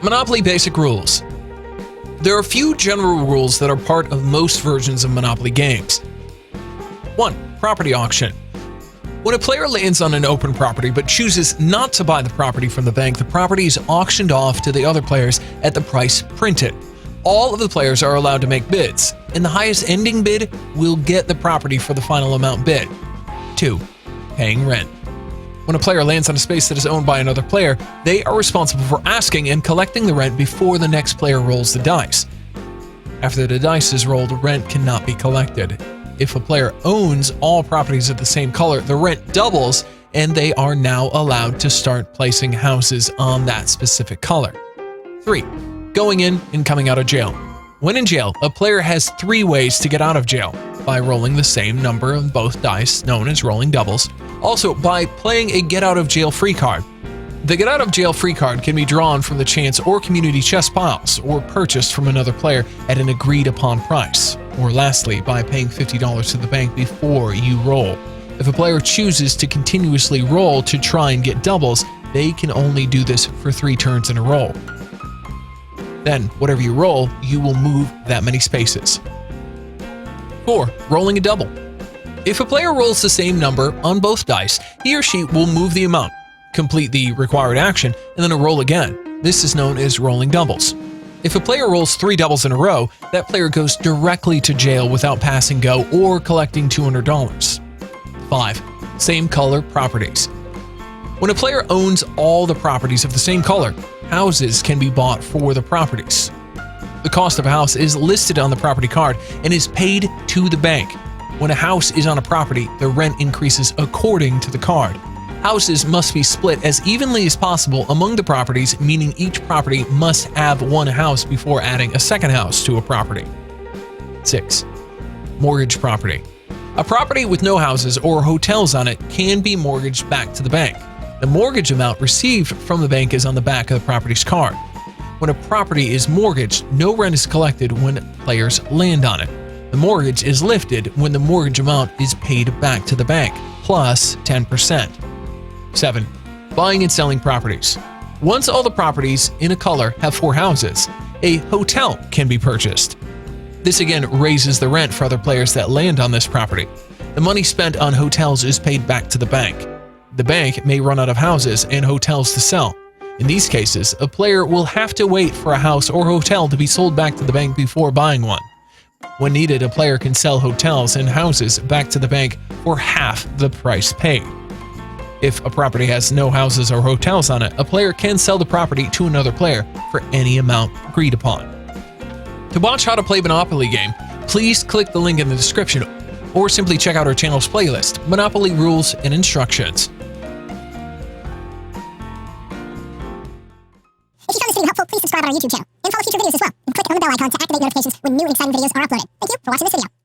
Monopoly basic rules. There are a few general rules that are part of most versions of Monopoly games. 1. Property auction. When a player lands on an open property but chooses not to buy the property from the bank, the property is auctioned off to the other players at the price printed. All of the players are allowed to make bids, and the highest ending bid will get the property for the final amount bid. 2. Paying rent. When a player lands on a space that is owned by another player, they are responsible for asking and collecting the rent before the next player rolls the dice. After the dice is rolled, rent cannot be collected. If a player owns all properties of the same color, the rent doubles, and they are now allowed to start placing houses on that specific color. 3. Going in and coming out of jail. When in jail, a player has 3 ways to get out of jail: by rolling the same number of both dice, known as rolling doubles. Also, by playing a get out of jail free card. The get out of jail free card can be drawn from the chance or community chest piles, or purchased from another player at an agreed upon price. Or lastly, by paying $50 to the bank before you roll. If a player chooses to continuously roll to try and get doubles, they can only do this for 3 turns in a row. Then, whatever you roll, you will move that many spaces. 4. Rolling a double. If a player rolls the same number on both dice, he or she will move the amount, complete the required action, and then roll again. This is known as rolling doubles. If a player rolls 3 doubles in a row, that player goes directly to jail without passing go or collecting $200. 5. Same color properties. When a player owns all the properties of the same color, houses can be bought for the properties. The cost of a house is listed on the property card and is paid to the bank. When a house is on a property, the rent increases according to the card. Houses must be split as evenly as possible among the properties, meaning each property must have 1 house before adding a second house to a property. 6. Mortgage property. A property with no houses or hotels on it can be mortgaged back to the bank. The mortgage amount received from the bank is on the back of the property's card. When a property is mortgaged, no rent is collected when players land on it. The mortgage is lifted when the mortgage amount is paid back to the bank, plus 10%. 7. Buying and selling properties. Once all the properties in a color have 4 houses, a hotel can be purchased. This again raises the rent for other players that land on this property. The money spent on hotels is paid back to the bank. The bank may run out of houses and hotels to sell. In these cases, a player will have to wait for a house or hotel to be sold back to the bank before buying one. When needed, a player can sell hotels and houses back to the bank for half the price paid. If a property has no houses or hotels on it, a player can sell the property to another player for any amount agreed upon. To watch how to play Monopoly game, please click the link in the description or simply check out our channel's playlist, Monopoly Rules and Instructions. If you found this video helpful, please subscribe on our YouTube channel and follow future videos as well. And click on the bell icon to activate notifications when new and exciting videos are uploaded. Thank you for watching this video.